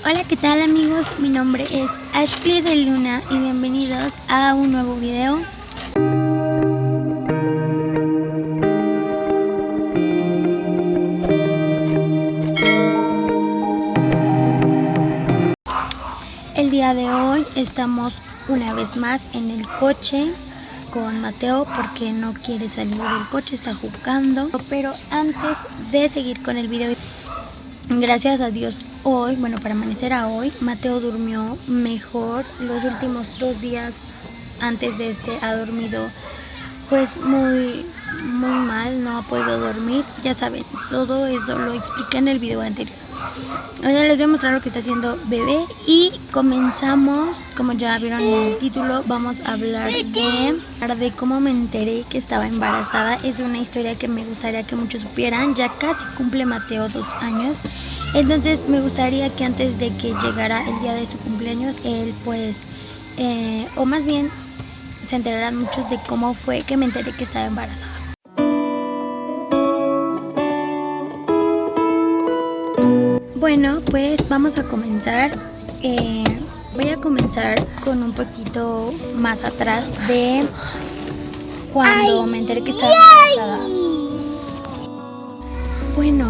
Hola, ¿qué tal amigos? Mi nombre es Ashley de Luna y bienvenidos a un nuevo video. El día de hoy estamos una vez más en el coche con Mateo porque no quiere salir del coche, está jugando. Pero antes de seguir con el video, gracias a Dios hoy, para amanecer a hoy, Mateo durmió mejor. Los últimos 2 días antes de este ha dormido pues muy mal, no ha podido dormir. Ya saben, todo eso lo expliqué en el video anterior. Ahora les voy a mostrar lo que está haciendo bebé y comenzamos. Como ya vieron en el título, vamos a hablar de cómo me enteré que estaba embarazada. Es una historia que me gustaría que muchos supieran. Ya casi cumple Mateo 2 años, entonces me gustaría que antes de que llegara el día de su cumpleaños, él pues, o más bien se enteraran muchos de cómo fue que me enteré que estaba embarazada. Bueno, pues vamos a comenzar. Voy a comenzar con un poquito más atrás de cuando me enteré que estaba embarazada. Bueno,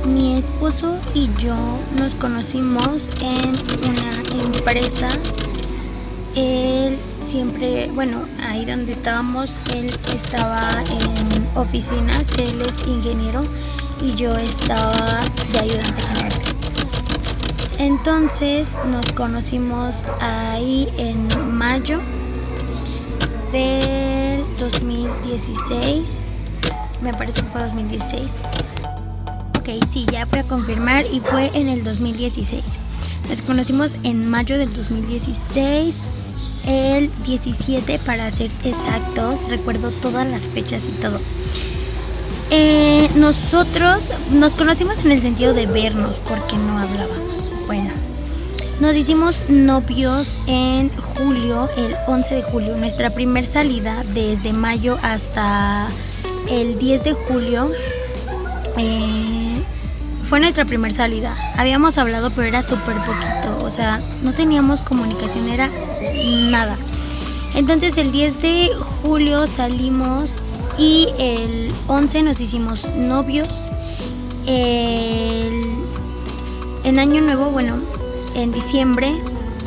mi esposo y yo nos conocimos en una empresa. Él siempre, ahí donde estábamos, él estaba en oficinas, él es ingeniero y yo estaba de ayudante general. Entonces nos conocimos ahí en mayo del 2016, me parece que fue 2016. Ok, sí, ya fui a confirmar y fue en el 2016. Nos conocimos en mayo del 2016. El 17 para ser exactos, recuerdo todas las fechas y todo. Nosotros nos conocimos en el sentido de vernos porque no hablábamos. Bueno, nos hicimos novios en julio, el 11 de julio. Nuestra primer salida desde mayo hasta el 10 de julio fue nuestra primera salida. Habíamos hablado, pero era súper poquito, o sea, no teníamos comunicación, era nada. Entonces el 10 de julio salimos y el 11 nos hicimos novios. En año nuevo, en diciembre,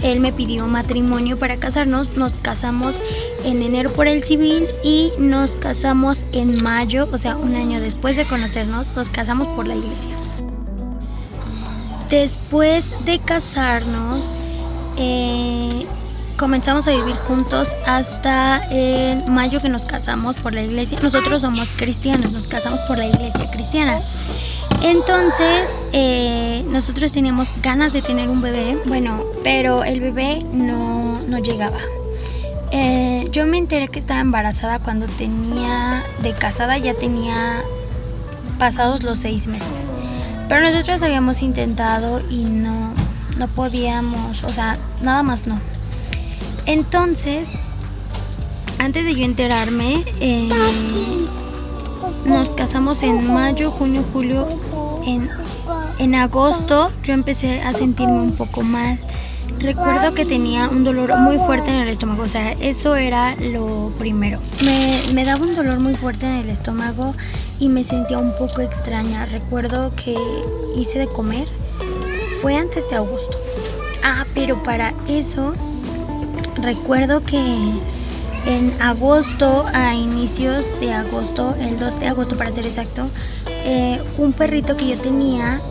él me pidió matrimonio para casarnos. Nos casamos en enero por el civil y nos casamos en mayo, o sea, un año después de conocernos, nos casamos por la iglesia. Después de casarnos, comenzamos a vivir juntos hasta en mayo, que nos casamos por la iglesia. Nosotros somos cristianos, nos casamos por la iglesia cristiana. Entonces, nosotros teníamos ganas de tener un bebé, pero el bebé no llegaba. Yo me enteré que estaba embarazada cuando de casada ya tenía pasados los 6 meses. Pero nosotros habíamos intentado y no podíamos, o sea, nada más no. Entonces, antes de yo enterarme, nos casamos en mayo, junio, julio. En agosto yo empecé a sentirme un poco mal. Recuerdo que tenía un dolor muy fuerte en el estómago, o sea, eso era lo primero. Me daba un dolor muy fuerte en el estómago y me sentía un poco extraña. Recuerdo que hice de comer, fue antes de agosto. Pero para eso, recuerdo que en agosto, a inicios de agosto, el 2 de agosto para ser exacto, un perrito que yo tenía,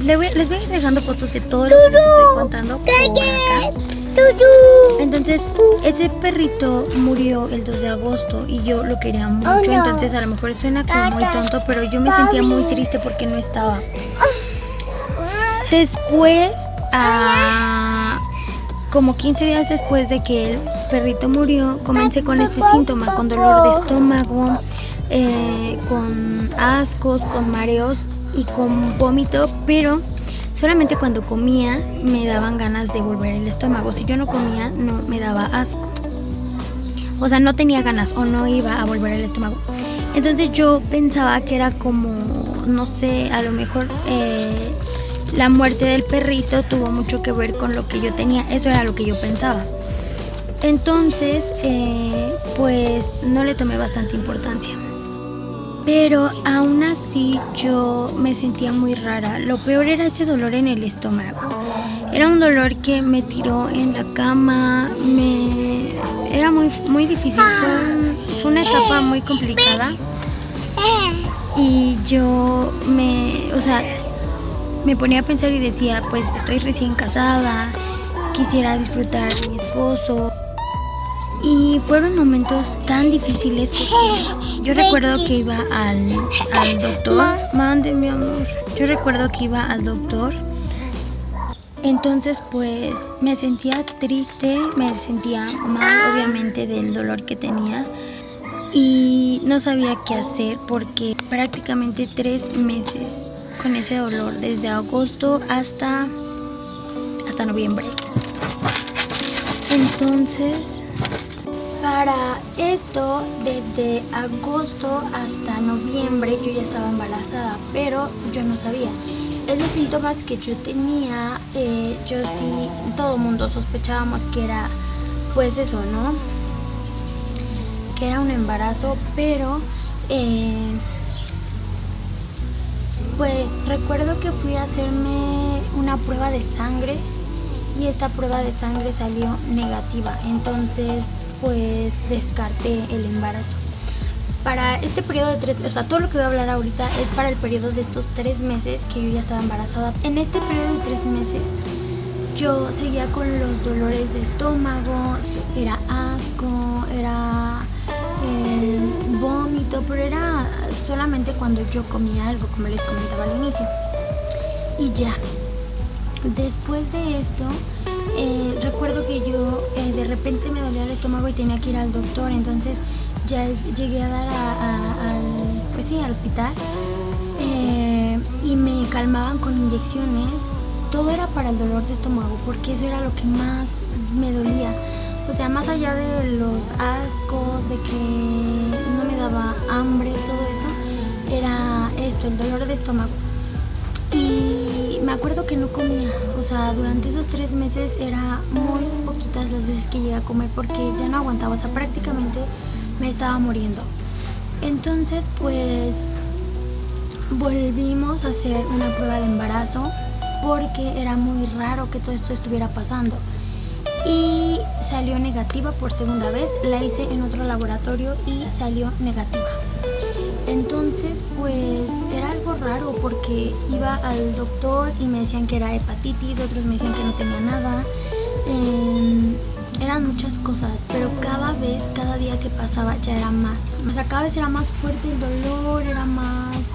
les voy a ir dejando fotos de todo lo que les estoy contando por acá. Entonces, ese perrito murió el 2 de agosto y yo lo quería mucho. Entonces, a lo mejor suena como muy tonto, pero yo me sentía muy triste porque no estaba. Después, como 15 días después de que el perrito murió, comencé con este síntoma, con dolor de estómago, con ascos, con mareos y con vómito, pero solamente cuando comía me daban ganas de volver el estómago. Si yo no comía, no me daba asco. O sea, no tenía ganas o no iba a volver el estómago. Entonces yo pensaba que era como, no sé, a lo mejor la muerte del perrito tuvo mucho que ver con lo que yo tenía. Eso era lo que yo pensaba. Entonces, pues no le tomé bastante importancia. Pero aún así yo me sentía muy rara. Lo peor era ese dolor en el estómago. Era un dolor que me tiró en la cama. Era muy difícil. Fue una etapa muy complicada. Y yo me ponía a pensar y decía, pues estoy recién casada, quisiera disfrutar de mi esposo. Y fueron momentos tan difíciles porque yo recuerdo que iba al doctor. Mande, mi amor. Yo recuerdo que iba al doctor. Entonces pues me sentía triste, me sentía mal obviamente del dolor que tenía. Y no sabía qué hacer porque prácticamente 3 meses con ese dolor, desde agosto hasta noviembre. Entonces, para esto, desde agosto hasta noviembre yo ya estaba embarazada, pero yo no sabía. Esos síntomas que yo tenía, yo sí, todo el mundo sospechábamos que era pues eso, ¿no? Que era un embarazo, pero pues recuerdo que fui a hacerme una prueba de sangre y esta prueba de sangre salió negativa. Entonces pues descarté el embarazo. Para este periodo de 3 meses, o sea, todo lo que voy a hablar ahorita es para el periodo de estos 3 meses que yo ya estaba embarazada. En este periodo de 3 meses yo seguía con los dolores de estómago, era asco, era vómito, pero era solamente cuando yo comía algo, como les comentaba al inicio. Y ya, después de esto, recuerdo que yo de repente me dolía el estómago y tenía que ir al doctor. Entonces ya llegué a dar al hospital y me calmaban con inyecciones. Todo era para el dolor de estómago porque eso era lo que más me dolía. O sea, más allá de los ascos, de que no me daba hambre, todo eso, era esto, el dolor de estómago. Y me acuerdo que no comía, o sea, durante esos 3 meses era muy poquitas las veces que llegué a comer porque ya no aguantaba, o sea, prácticamente me estaba muriendo. Entonces, pues, volvimos a hacer una prueba de embarazo porque era muy raro que todo esto estuviera pasando. Y salió negativa por segunda vez, la hice en otro laboratorio y salió negativa. Entonces pues era algo raro porque iba al doctor y me decían que era hepatitis, otros me decían que no tenía nada, eran muchas cosas, pero cada día que pasaba ya era más, o sea, cada vez era más fuerte el dolor, era más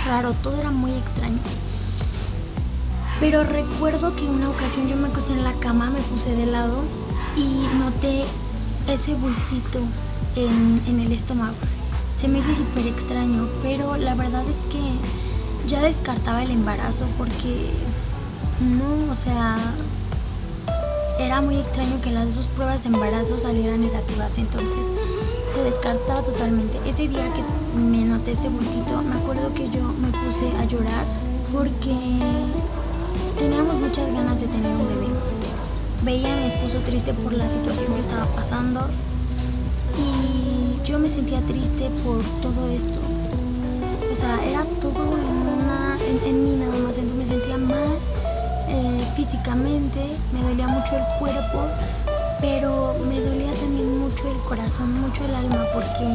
raro, todo era muy extraño. Pero recuerdo que una ocasión yo me acosté en la cama, me puse de lado y noté ese bultito en el estómago. Se me hizo súper extraño, pero la verdad es que ya descartaba el embarazo porque no, o sea, era muy extraño que las 2 pruebas de embarazo salieran negativas, entonces se descartaba totalmente. Ese día que me noté este bultito, me acuerdo que yo me puse a llorar porque teníamos muchas ganas de tener un bebé. Veía a mi esposo triste por la situación que estaba pasando y yo me sentía triste por todo esto. O sea, era todo en mí nada más. Entonces me sentía mal físicamente, me dolía mucho el cuerpo, pero me dolía también mucho el corazón, mucho el alma, porque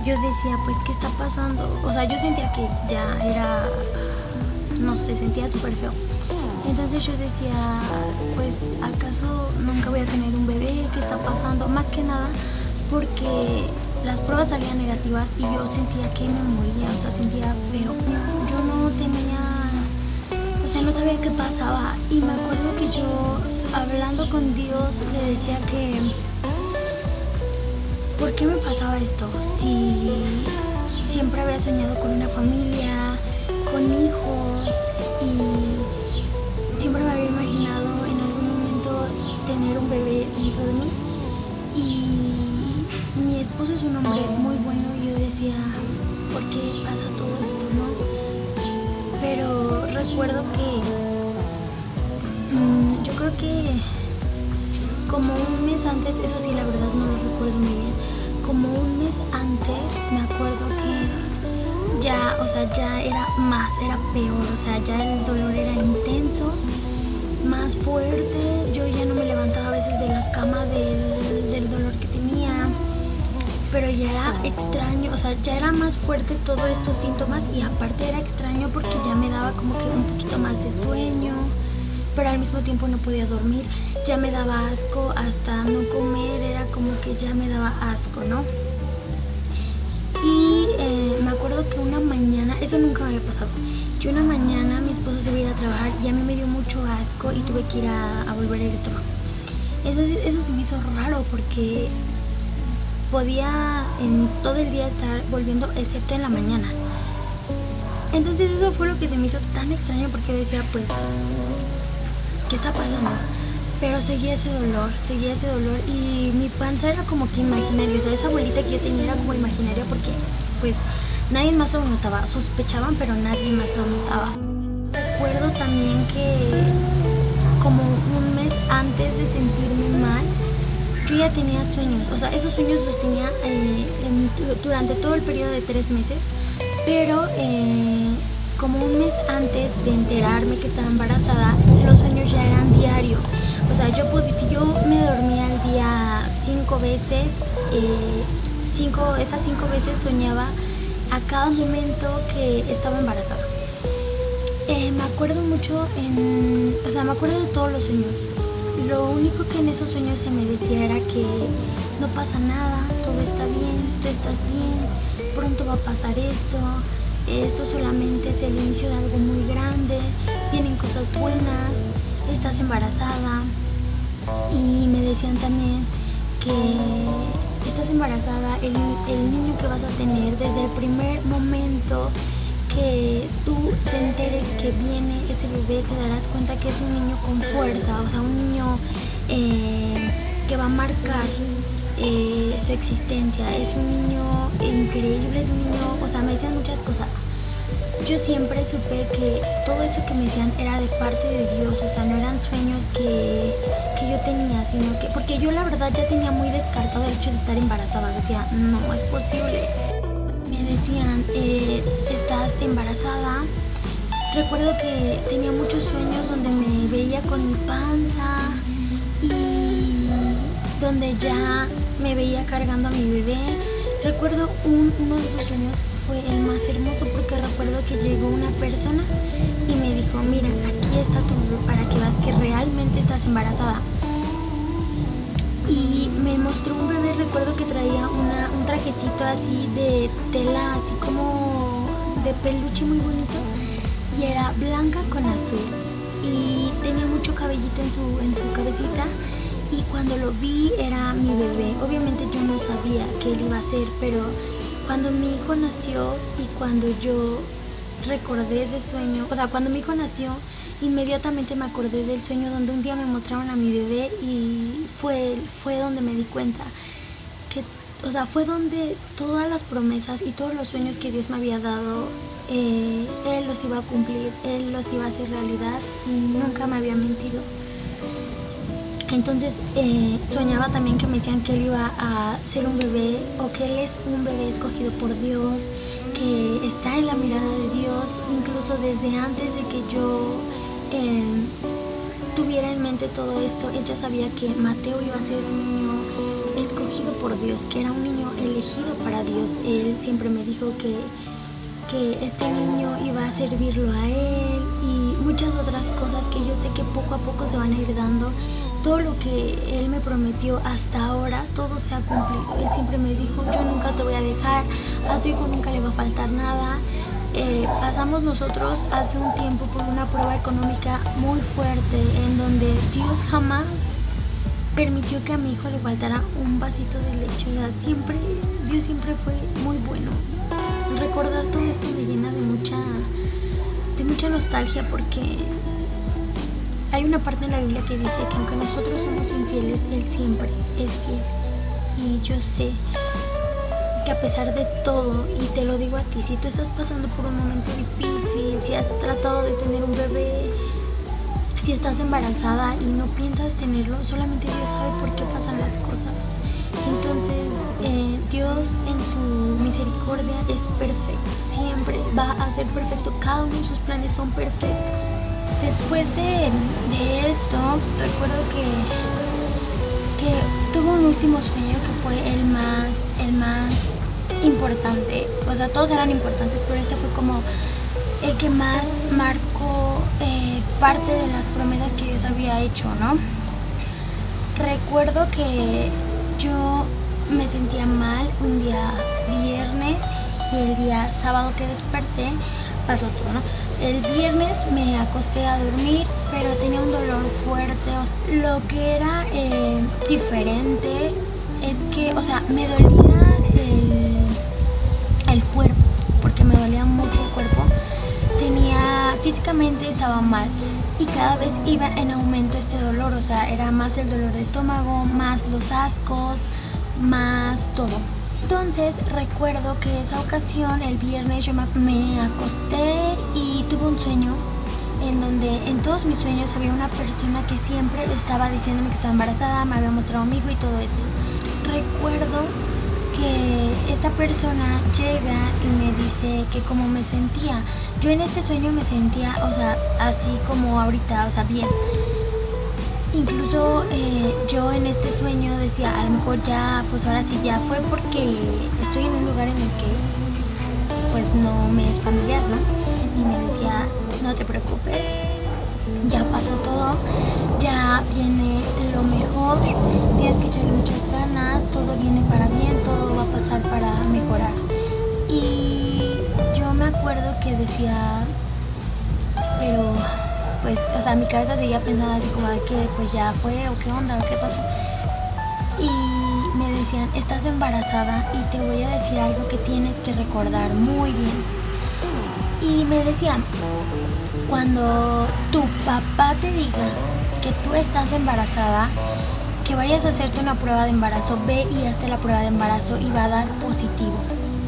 yo decía, pues, ¿qué está pasando? O sea, yo sentía que ya era, no sé, sentía súper feo. Entonces yo decía, pues, ¿acaso nunca voy a tener un bebé? ¿Qué está pasando? Más que nada porque las pruebas salían negativas y yo sentía que me moría, o sea, sentía feo. Yo no tenía, o sea, no sabía qué pasaba. Y me acuerdo que yo, hablando con Dios, le decía que, ¿por qué me pasaba esto? Si siempre había soñado con una familia, con hijos, y siempre me había imaginado en algún momento tener un bebé dentro de mí. Y mi esposo es un hombre muy bueno y yo decía, ¿por qué pasa todo esto, no? Pero acuerdo que yo creo que como un mes antes, eso sí la verdad no lo recuerdo muy bien, como un mes antes me acuerdo que ya, o sea, ya era peor, o sea, ya el dolor era intenso, más fuerte, yo ya no me levantaba a veces de la cama del dolor que tenía, pero ya era extraño, o sea, ya era más fuerte todos estos síntomas y aparte era extraño porque ya me daba como que un poquito más de sueño, pero al mismo tiempo no podía dormir, ya me daba asco hasta no comer, era como que ya me daba asco, ¿no? Y me acuerdo que una mañana, eso nunca me había pasado, yo una mañana mi esposo se iba a ir a trabajar y a mí me dio mucho asco y tuve que ir a volver el estómago. Entonces eso se me hizo raro porque podía en todo el día estar volviendo excepto en la mañana. Entonces eso fue lo que se me hizo tan extraño porque yo decía, pues, ¿qué está pasando? Pero seguía ese dolor y mi panza era como que imaginaria, o sea, esa bolita que yo tenía era como imaginaria porque pues nadie más lo notaba, sospechaban pero nadie más lo notaba. Recuerdo también que como un mes antes de sentirme mal, yo ya tenía sueños, o sea, esos sueños los tenía durante todo el periodo de 3 meses, pero como un mes antes de enterarme que estaba embarazada, los sueños ya eran diario. O sea, si yo me dormía al día 5 veces, esas 5 veces soñaba a cada momento que estaba embarazada. Me acuerdo mucho, me acuerdo de todos los sueños. Lo único que en esos sueños se me decía era que no pasa nada, todo está bien, tú estás bien, pronto va a pasar esto solamente es el inicio de algo muy grande, vienen cosas buenas, estás embarazada. Y me decían también que estás embarazada, el niño que vas a tener desde el primer momento que tú te enteres que viene ese bebé, te darás cuenta que es un niño con fuerza, o sea, un niño que va a marcar su existencia, es un niño increíble, es un niño, o sea, me decían muchas cosas. Yo siempre supe que todo eso que me decían era de parte de Dios, o sea, no eran sueños que yo tenía, sino que, porque yo la verdad ya tenía muy descartado el hecho de estar embarazada, decía, no es posible. Me decían, estás embarazada. Recuerdo que tenía muchos sueños donde me veía con mi panza y donde ya me veía cargando a mi bebé. Recuerdo uno de esos sueños fue el más hermoso porque recuerdo que llegó una persona y me dijo, mira, aquí está tu bebé para que veas que realmente estás embarazada. Y me mostró un bebé, recuerdo que traía un trajecito así de tela, así como de peluche muy bonito, y era blanca con azul y tenía mucho cabellito en su cabecita. Y cuando lo vi era mi bebé. Obviamente yo no sabía qué él iba a ser, pero cuando mi hijo nació y cuando yo recordé ese sueño, o sea, cuando mi hijo nació, inmediatamente me acordé del sueño donde un día me mostraron a mi bebé y fue donde me di cuenta que, o sea, fue donde todas las promesas y todos los sueños que Dios me había dado, Él los iba a cumplir, Él los iba a hacer realidad y nunca me había mentido. Entonces soñaba también que me decían que él iba a ser un bebé o que él es un bebé escogido por Dios, que está en la mirada de Dios, incluso desde antes de que yo tuviera en mente todo esto, él ya sabía que Mateo iba a ser un niño escogido por Dios, que era un niño elegido para Dios. Él siempre me dijo que este niño iba a servirlo a él y muchas otras cosas que yo sé que poco a poco se van a ir dando. Todo lo que él me prometió hasta ahora, todo se ha cumplido. Él siempre me dijo, yo nunca te voy a dejar, a tu hijo nunca le va a faltar nada. Pasamos nosotros hace un tiempo por una prueba económica muy fuerte en donde Dios jamás permitió que a mi hijo le faltara un vasito de leche. O sea, Dios siempre fue muy bueno. Recordar todo esto me llena de mucha nostalgia porque hay una parte en la Biblia que dice que aunque nosotros somos infieles, Él siempre es fiel. Y yo sé que a pesar de todo, y te lo digo a ti, si tú estás pasando por un momento difícil, si has tratado de tener un bebé, si estás embarazada y no piensas tenerlo, solamente Dios sabe por qué pasan las cosas. Entonces, Dios en su misericordia es perfecto, siempre va a ser perfecto, cada uno de sus planes son perfectos. Después de esto, recuerdo que tuve un último sueño que fue el más importante. O sea, todos eran importantes, pero este fue como el que más marcó parte de las promesas que Dios había hecho, ¿no? Recuerdo que yo me sentía mal un día viernes y el día sábado que desperté pasó todo, ¿no? El viernes me acosté a dormir, pero tenía un dolor fuerte. Lo que era diferente es que, o sea, me dolía el cuerpo, porque me dolía mucho el cuerpo. Físicamente estaba mal y cada vez iba en aumento este dolor, o sea, era más el dolor de estómago, más los ascos, más todo. Entonces recuerdo que esa ocasión, el viernes, yo me acosté y tuve un sueño en donde en todos mis sueños había una persona que siempre estaba diciéndome que estaba embarazada, me había mostrado a mi hijo y todo esto. Recuerdo que esta persona llega y me dice que cómo me sentía. Yo en este sueño me sentía, o sea, así como ahorita, o sea, bien. Incluso yo en este sueño decía, a lo mejor ya, pues ahora sí ya fue, porque estoy en un lugar en el que pues no me es familiar, ¿no? Y me decía, no te preocupes, ya pasó todo, ya viene lo mejor, tienes que echarle muchas ganas, todo viene para bien, todo va a pasar para mejorar. Y yo me acuerdo que decía, pero pues, o sea, mi cabeza seguía pensando así como de que pues ya fue, o qué onda, o qué pasó. Y me decían, estás embarazada y te voy a decir algo que tienes que recordar muy bien. Y me decían, cuando tu papá te diga que tú estás embarazada, que vayas a hacerte una prueba de embarazo, ve y hazte la prueba de embarazo y va a dar positivo.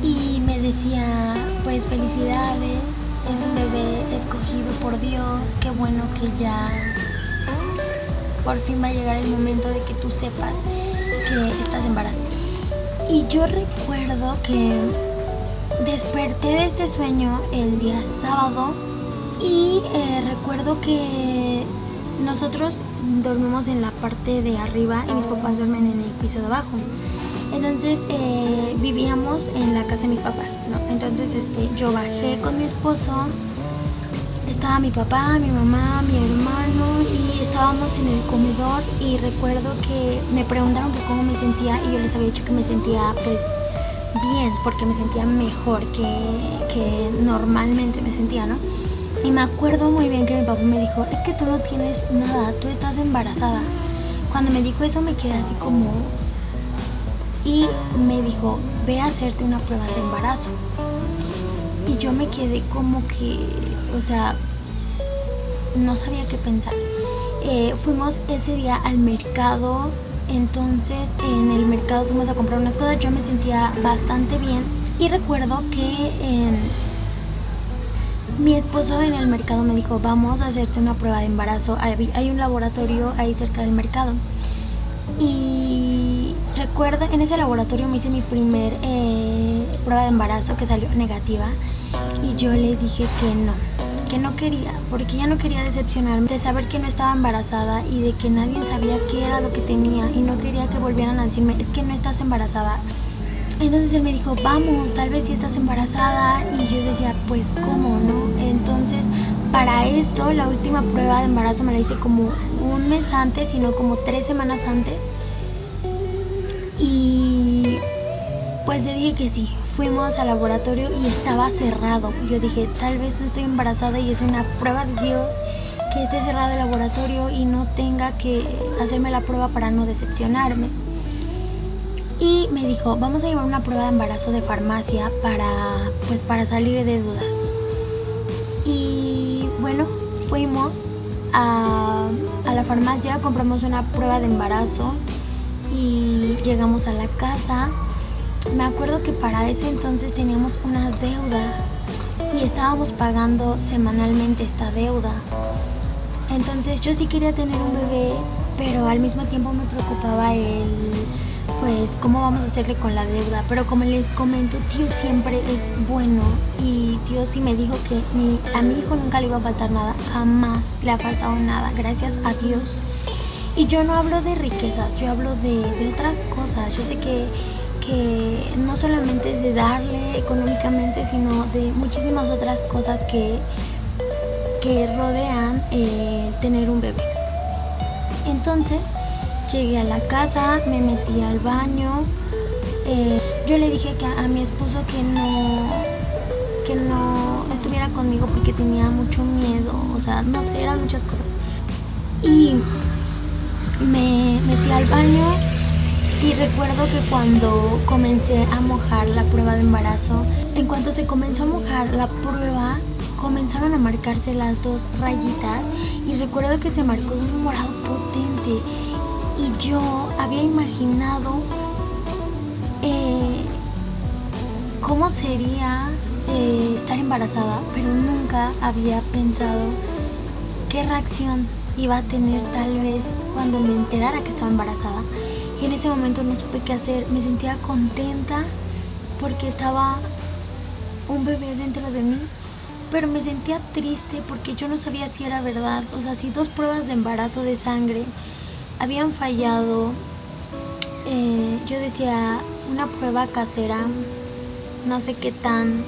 Y me decía, pues felicidades, es un bebé escogido por Dios, qué bueno que ya por fin va a llegar el momento de que tú sepas que estás embarazada. Y yo recuerdo que desperté de este sueño el día sábado y recuerdo que nosotros dormimos en la parte de arriba y mis papás duermen en el piso de abajo. Entonces vivíamos en la casa de mis papás, ¿no? Entonces yo bajé con mi esposo, estaba mi papá, mi mamá, mi hermano y estábamos en el comedor y recuerdo que me preguntaron que cómo me sentía y yo les había dicho que me sentía pues bien, porque me sentía mejor que normalmente me sentía, ¿no? Y me acuerdo muy bien que mi papá me dijo, es que tú no tienes nada, tú estás embarazada. Cuando me dijo eso me quedé así como... Y me dijo, ve a hacerte una prueba de embarazo. Y yo me quedé como que, o sea, no sabía qué pensar. Fuimos ese día al mercado, entonces en el mercado fuimos a comprar unas cosas, yo me sentía bastante bien. Y recuerdo que mi esposo en el mercado me dijo, vamos a hacerte una prueba de embarazo, hay un laboratorio ahí cerca del mercado. Y recuerdo, en ese laboratorio me hice mi primer prueba de embarazo que salió negativa y yo le dije que no quería, porque ya no quería decepcionarme de saber que no estaba embarazada y de que nadie sabía qué era lo que tenía y no quería que volvieran a decirme, es que no estás embarazada. Entonces él me dijo, vamos, tal vez sí estás embarazada, y yo decía, pues ¿cómo, no? Entonces para esto la última prueba de embarazo me la hice como un mes antes, sino como 3 semanas antes. Y pues le dije que sí, fuimos al laboratorio y estaba cerrado. Yo dije, tal vez no estoy embarazada y es una prueba de Dios que esté cerrado el laboratorio y no tenga que hacerme la prueba para no decepcionarme. Y me dijo, vamos a llevar una prueba de embarazo de farmacia para salir de dudas. Y bueno, fuimos a la farmacia, compramos una prueba de embarazo y llegamos a la casa. Me acuerdo que para ese entonces teníamos una deuda y estábamos pagando semanalmente esta deuda. Entonces yo sí quería tener un bebé, pero al mismo tiempo me preocupaba pues cómo vamos a hacerle con la deuda. Pero como les comento, Dios siempre es bueno, y Dios sí me dijo que a mi hijo nunca le iba a faltar nada, jamás le ha faltado nada, gracias a Dios. Y yo no hablo de riquezas, yo hablo de otras cosas. Yo sé que no solamente es de darle económicamente, sino de muchísimas otras cosas que rodean tener un bebé. Entonces llegué a la casa, me metí al baño, yo le dije que a mi esposo que no estuviera conmigo porque tenía mucho miedo, o sea, no sé, eran muchas cosas. Y me metí al baño y recuerdo que cuando comencé a mojar la prueba de embarazo, en cuanto se comenzó a mojar la prueba, comenzaron a marcarse las 2 rayitas, y recuerdo que se marcó de un morado potente, y yo había imaginado cómo sería estar embarazada, pero nunca había pensado qué reacción iba a tener tal vez cuando me enterara que estaba embarazada. Y en ese momento no supe qué hacer. Me sentía contenta porque estaba un bebé dentro de mí, pero me sentía triste porque yo no sabía si era verdad. O sea, si 2 pruebas de embarazo de sangre habían fallado, yo decía, una prueba casera, no sé qué tan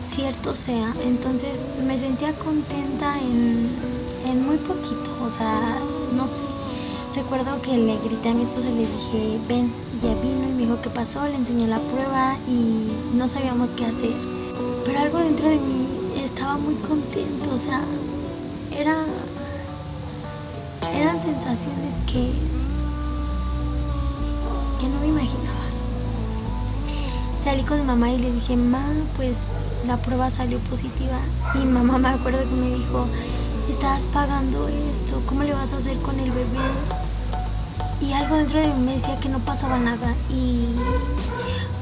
cierto sea. Entonces me sentía contenta en muy poquito, o sea, no sé. Recuerdo que le grité a mi esposo y le dije, ven, y ya vino y me dijo qué pasó, le enseñé la prueba y no sabíamos qué hacer. Pero algo dentro de mí estaba muy contento, o sea, eran sensaciones que no me imaginaba. Salí con mi mamá y le dije, ma, pues la prueba salió positiva. Y mamá, me acuerdo que me dijo, estás pagando esto, ¿cómo le vas a hacer con el bebé? Y algo dentro de mí me decía que no pasaba nada, y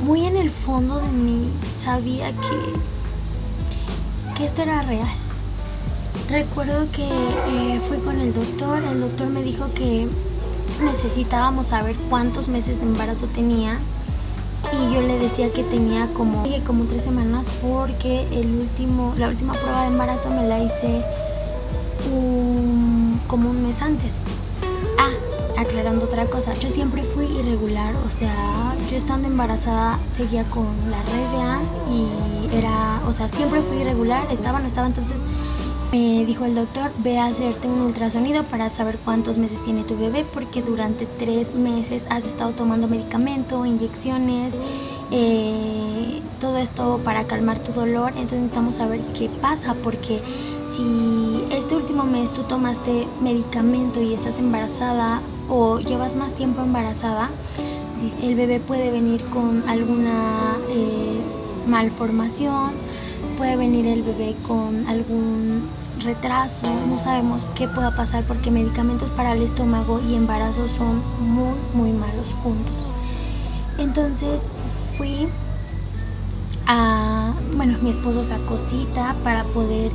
muy en el fondo de mí sabía que esto era real. Recuerdo que fui con el doctor me dijo que necesitábamos saber cuántos meses de embarazo tenía, y yo le decía que tenía como 3 semanas, porque la última prueba de embarazo me la hice como un mes antes. Aclarando otra cosa, yo siempre fui irregular, o sea, yo estando embarazada seguía con la regla y siempre fui irregular, estaba, no estaba. Entonces me dijo el doctor, ve a hacerte un ultrasonido para saber cuántos meses tiene tu bebé, porque durante 3 meses has estado tomando medicamento, inyecciones, todo esto para calmar tu dolor. Entonces necesitamos saber qué pasa, porque si este último mes tú tomaste medicamento y estás embarazada o llevas más tiempo embarazada, el bebé puede venir con alguna malformación, puede venir el bebé con algún retraso, no sabemos qué pueda pasar, porque medicamentos para el estómago y embarazo son muy, muy malos juntos. Entonces fui mi esposo sacó cita para poder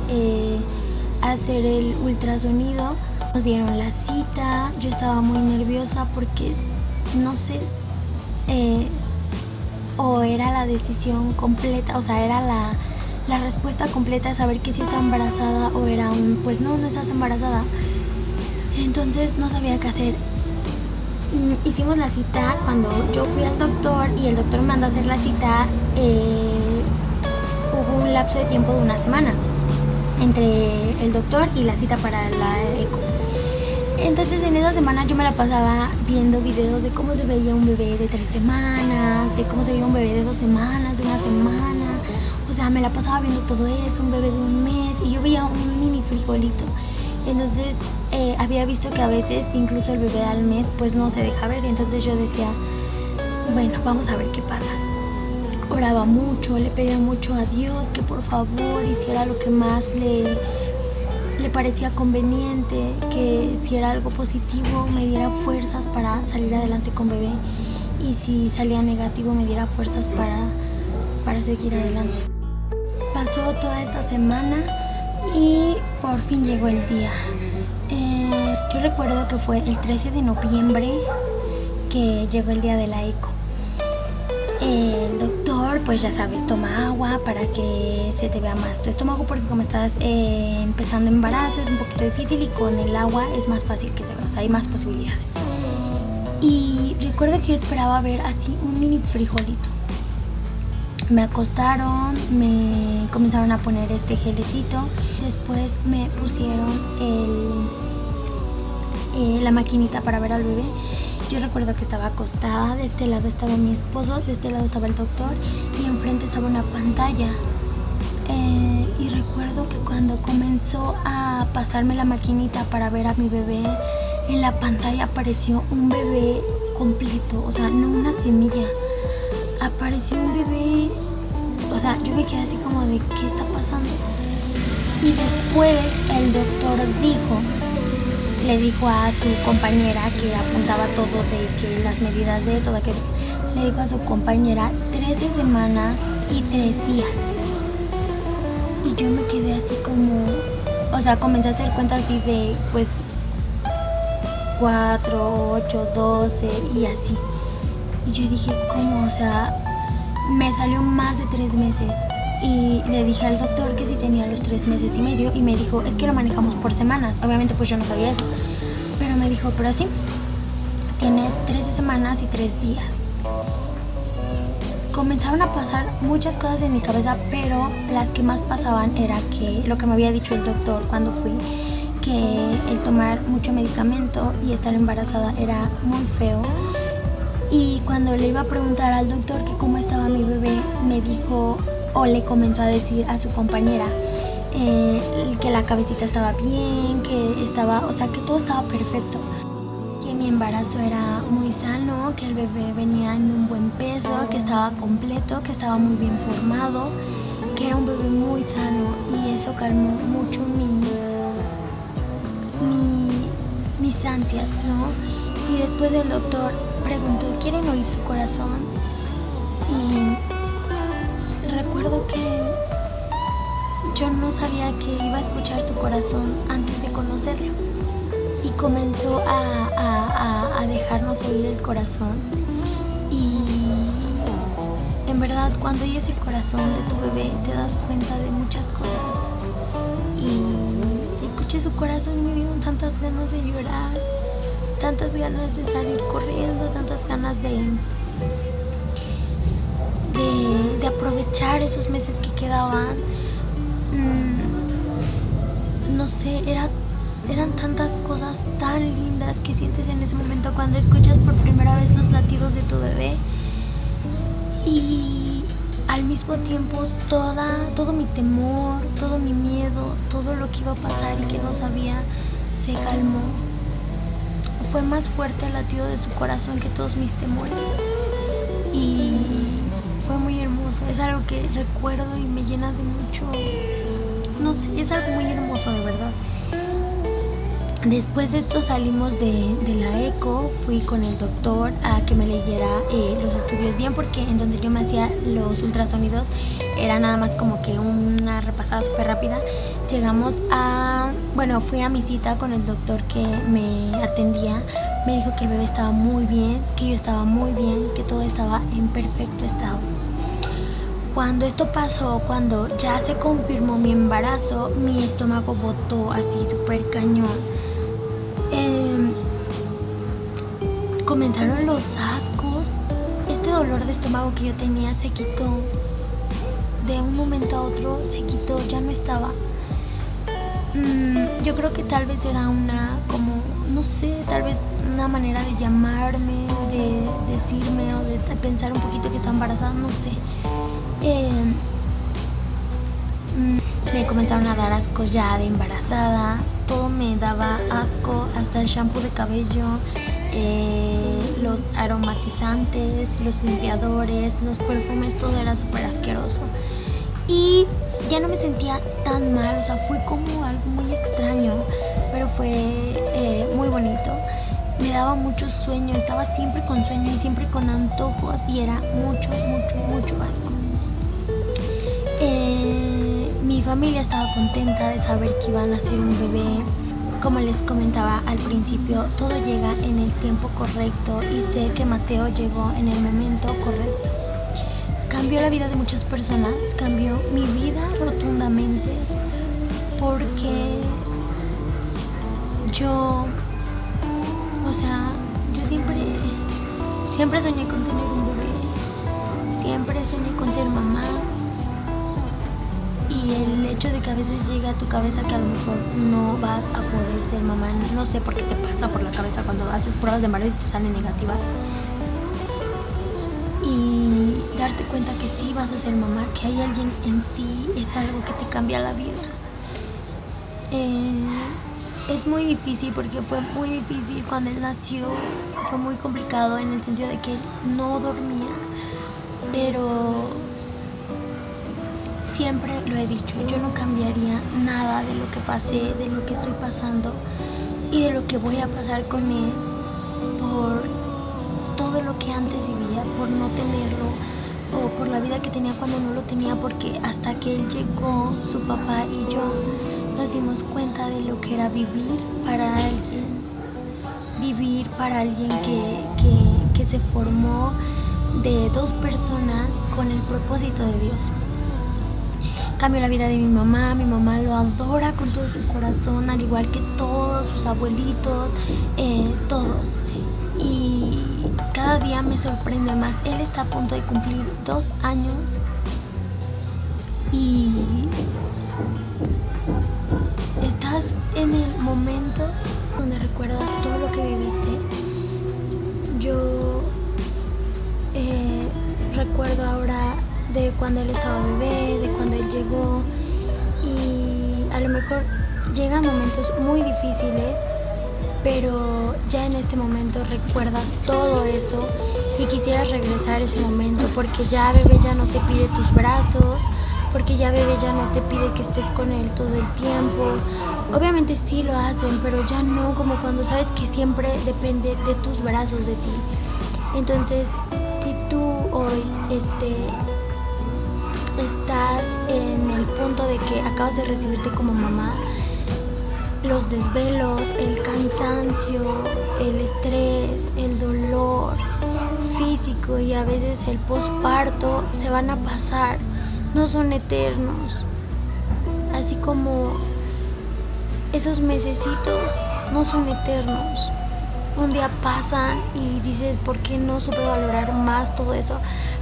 hacer el ultrasonido. Nos dieron la cita, yo estaba muy nerviosa porque no sé, o era la decisión completa, o sea, era la respuesta completa de saber que sí estaba embarazada, o era pues no estás embarazada. Entonces no sabía qué hacer. Hicimos la cita. Cuando yo fui al doctor y el doctor me mandó a hacer la cita, hubo un lapso de tiempo de 1 semana entre el doctor y la cita para la eco. Entonces en esa semana yo me la pasaba viendo videos de cómo se veía un bebé de 3 semanas, de cómo se veía un bebé de 2 semanas, de 1 semana. O sea, me la pasaba viendo todo eso, un bebé de 1 mes, y yo veía un mini frijolito. Entonces había visto que a veces incluso el bebé al mes pues no se deja ver. Entonces yo decía, bueno, vamos a ver qué pasa. Oraba mucho, le pedía mucho a Dios que por favor hiciera lo que más le parecía conveniente, que si era algo positivo me diera fuerzas para salir adelante con bebé, y si salía negativo me diera fuerzas para seguir adelante. Pasó toda esta semana y por fin llegó el día. Yo recuerdo que fue el 13 de noviembre que llegó el día de la eco. El doctor, pues ya sabes, toma agua para que se te vea más tu estómago, porque como estás empezando embarazo es un poquito difícil y con el agua es más fácil que se vea, o sea, hay más posibilidades. Y recuerdo que yo esperaba ver así un mini frijolito. Me acostaron, me comenzaron a poner este gelecito, después me pusieron la maquinita para ver al bebé. Yo recuerdo que estaba acostada, de este lado estaba mi esposo, de este lado estaba el doctor y enfrente estaba una pantalla. Y recuerdo que cuando comenzó a pasarme la maquinita para ver a mi bebé, en la pantalla apareció un bebé completo, o sea, no una semilla. Apareció un bebé, o sea, yo me quedé así como de ¿qué está pasando? Y después el doctor le dijo a su compañera que apuntaba todo de que las medidas de esto, que le dijo a su compañera 13 semanas y 3 días. Y yo me quedé así como, o sea, comencé a hacer cuentas así de pues 4, 8, 12 y así. Y yo dije, ¿cómo? O sea, me salió más de 3 meses. Y le dije al doctor que si tenía los 3 meses y medio y me dijo, es que lo manejamos por semanas. Obviamente pues yo no sabía eso, pero me dijo, pero sí, tienes 13 semanas y 3 días. Comenzaron a pasar muchas cosas en mi cabeza, pero las que más pasaban era que lo que me había dicho el doctor cuando fui, que el tomar mucho medicamento y estar embarazada era muy feo. Y cuando le iba a preguntar al doctor que cómo estaba mi bebé, me dijo, o le comenzó a decir a su compañera que la cabecita estaba bien, que estaba, o sea, que todo estaba perfecto, que mi embarazo era muy sano, que el bebé venía en un buen peso, que estaba completo, que estaba muy bien formado, que era un bebé muy sano, y eso calmó mucho mis ansias, ¿no? Y después el doctor preguntó, ¿quieren oír su corazón? Y recuerdo que yo no sabía que iba a escuchar su corazón antes de conocerlo, y comenzó a dejarnos oír el corazón. Y en verdad, cuando oyes el corazón de tu bebé te das cuenta de muchas cosas. Y escuché su corazón y me dieron tantas ganas de llorar, tantas ganas de salir corriendo, tantas ganas de aprovechar esos meses que quedaban. No sé, eran tantas cosas tan lindas que sientes en ese momento cuando escuchas por primera vez los latidos de tu bebé. Y al mismo tiempo todo mi temor, todo mi miedo, todo lo que iba a pasar y que no sabía, se calmó. Fue más fuerte el latido de su corazón que todos mis temores. Y fue muy hermoso, es algo que recuerdo y me llena de mucho, no sé, es algo muy hermoso de verdad. Después de esto salimos de la eco, fui con el doctor a que me leyera los estudios bien, porque en donde yo me hacía los ultrasonidos era nada más como que una repasada súper rápida. Fui a mi cita con el doctor que me atendía. Me dijo que el bebé estaba muy bien, que yo estaba muy bien, que todo estaba en perfecto estado. Cuando esto pasó, cuando ya se confirmó mi embarazo, mi estómago botó así súper cañón. Comenzaron los ascos. Este dolor de estómago que yo tenía se quitó. De un momento a otro se quitó, ya no estaba. Yo creo que tal vez era tal vez una manera de llamarme, de decirme o de pensar un poquito que estaba embarazada, no sé. Me comenzaron a dar asco ya de embarazada, todo me daba asco, hasta el shampoo de cabello, los aromatizantes, los limpiadores, los perfumes, todo era súper asqueroso. Y ya no me sentía tan mal, o sea, fue como algo muy extraño, pero fue muy bonito. Me daba mucho sueño, estaba siempre con sueño y siempre con antojos, y era mucho asco. Mi familia estaba contenta de saber que iban a hacer un bebé. Como les comentaba al principio, todo llega en el tiempo correcto y sé que Mateo llegó en el momento correcto. Cambió la vida de muchas personas, cambió mi vida rotundamente, porque yo siempre soñé con tener un bebé, siempre soñé con ser mamá. Y el hecho de que a veces llega a tu cabeza que a lo mejor no vas a poder ser mamá, no sé por qué te pasa por la cabeza cuando haces pruebas de embarazo y te salen negativas. Y darte cuenta que sí vas a ser mamá, que hay alguien en ti, es algo que te cambia la vida. Es muy difícil porque fue muy difícil cuando él nació, fue muy complicado en el sentido de que él no dormía, pero siempre lo he dicho, yo no cambiaría nada de lo que pasé, de lo que estoy pasando y de lo que voy a pasar con él por todo lo que antes vivía, por no tenerlo o por la vida que tenía cuando no lo tenía, porque hasta que él llegó, su papá y yo nos dimos cuenta de lo que era vivir para alguien que se formó de dos personas con el propósito de Dios. Cambió la vida de mi mamá lo adora con todo su corazón, al igual que todos sus abuelitos, todos. Y cada día me sorprende más. Él está a punto de cumplir 2 años y estás en el momento donde recuerdas todo lo que viviste. Yo recuerdo ahora de cuando él estaba bebé, de cuando él llegó, y a lo mejor llegan momentos muy difíciles, pero ya en este momento recuerdas todo eso y quisieras regresar a ese momento, porque ya bebé ya no te pide tus brazos, porque ya bebé ya no te pide que estés con él todo el tiempo. Obviamente sí lo hacen, pero ya no como cuando sabes que siempre depende de tus brazos, de ti. Entonces, si tú hoy estás en el punto de que acabas de recibirte como mamá, los desvelos, el cansancio, el estrés, el dolor físico y a veces el posparto se van a pasar, no son eternos. Así como esos mesecitos no son eternos. Un día pasan y dices, ¿por qué no supe valorar más todo eso?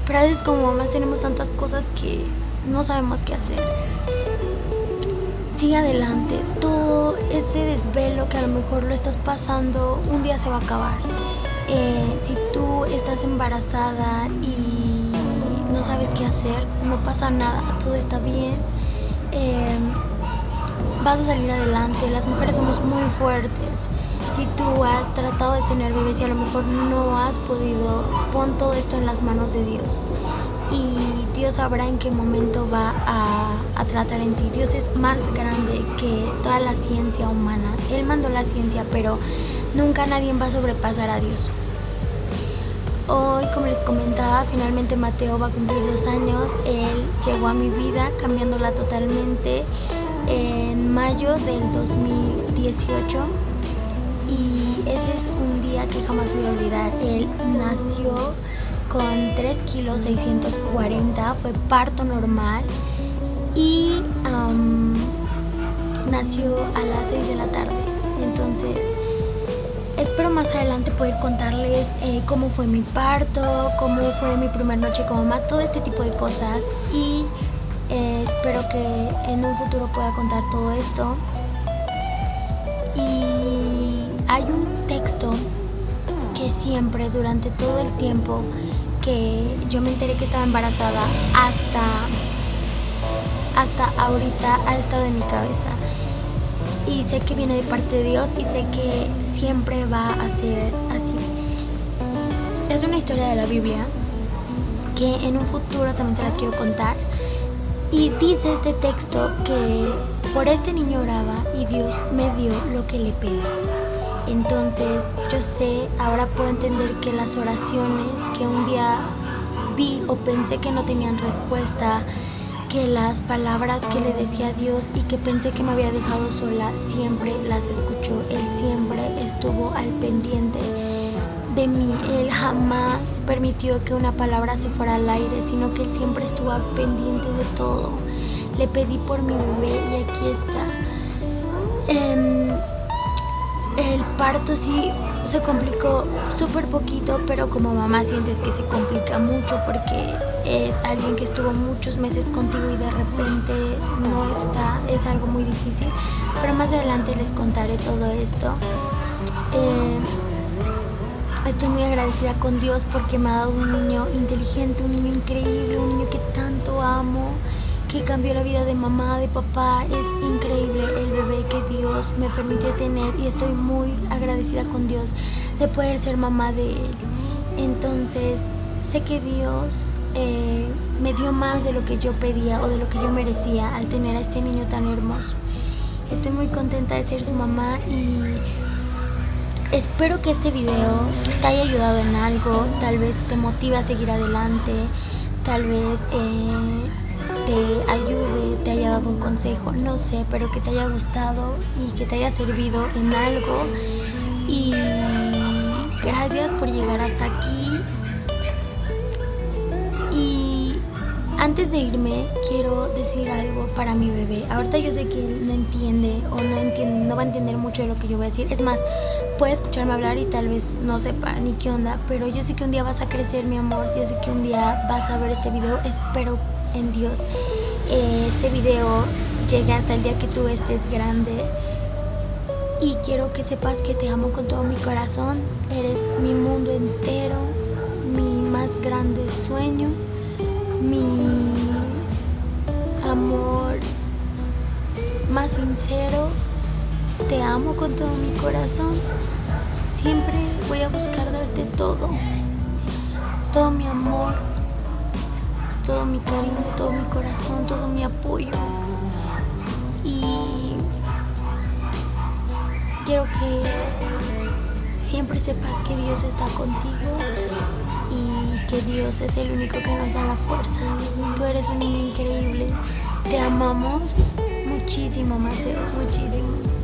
Pero a veces como mamás tenemos tantas cosas que no sabemos qué hacer. Sigue adelante. Todo ese desvelo que a lo mejor lo estás pasando, un día se va a acabar. Si tú estás embarazada y no sabes qué hacer, no pasa nada, todo está bien. Vas a salir adelante. Las mujeres somos muy fuertes. Si tú has tratado de tener bebés y a lo mejor no has podido, pon todo esto en las manos de Dios. Y Dios sabrá en qué momento va a tratar en ti. Dios es más grande que toda la ciencia humana. Él mandó la ciencia, pero nunca nadie va a sobrepasar a Dios. Hoy, como les comentaba, finalmente Mateo va a cumplir 2 años. Él llegó a mi vida cambiándola totalmente en mayo del 2018. Y ese es un día que jamás voy a olvidar. Él nació con 3 kilos 640, fue parto normal y nació a las 6 de la tarde. Entonces espero más adelante poder contarles cómo fue mi parto, cómo fue mi primera noche como mamá, todo este tipo de cosas, y espero que en un futuro pueda contar todo esto. Y hay un texto que siempre, durante todo el tiempo que yo me enteré que estaba embarazada, hasta ahorita ha estado en mi cabeza. Y sé que viene de parte de Dios y sé que siempre va a ser así. Es una historia de la Biblia que en un futuro también se las quiero contar. Y dice este texto que por este niño oraba y Dios me dio lo que le pedí. Entonces yo sé, ahora puedo entender que las oraciones que un día vi o pensé que no tenían respuesta, que las palabras que le decía a Dios y que pensé que me había dejado sola, siempre las escuchó. Él siempre estuvo al pendiente de mí. Él jamás permitió que una palabra se fuera al aire, sino que él siempre estuvo al pendiente de todo. Le pedí por mi bebé y aquí está. El parto sí se complicó súper poquito, pero como mamá sientes que se complica mucho porque es alguien que estuvo muchos meses contigo y de repente no está. Es algo muy difícil, pero más adelante les contaré todo esto. Estoy muy agradecida con Dios porque me ha dado un niño inteligente, un niño increíble, un niño que tanto amo, que cambió la vida de mamá, de papá. Es increíble el bebé que Dios me permitió tener y estoy muy agradecida con Dios de poder ser mamá de él. Entonces sé que Dios me dio más de lo que yo pedía o de lo que yo merecía al tener a este niño tan hermoso. Estoy muy contenta de ser su mamá y espero que este video te haya ayudado en algo. Tal vez te motive a seguir adelante, tal vez te ayude, te haya dado un consejo, no sé, pero que te haya gustado y que te haya servido en algo. Y gracias por llegar hasta aquí. Y antes de irme quiero decir algo para mi bebé. Ahorita yo sé que él no entiende o no va a entender mucho de lo que yo voy a decir. Es más, puede escucharme hablar y tal vez no sepa ni qué onda, pero yo sé que un día vas a crecer, mi amor. Yo sé que un día vas a ver este video. Espero en Dios este video llegue hasta el día que tú estés grande. Y quiero que sepas que te amo con todo mi corazón. Eres mi mundo entero, mi más grande sueño, mi amor más sincero. Te amo con todo mi corazón. Siempre voy a buscar darte todo mi amor, todo mi cariño, todo mi corazón, todo mi apoyo. Y quiero que siempre sepas que Dios está contigo y que Dios es el único que nos da la fuerza. Tú eres un niño increíble. Te amamos muchísimo, Mateo, muchísimo.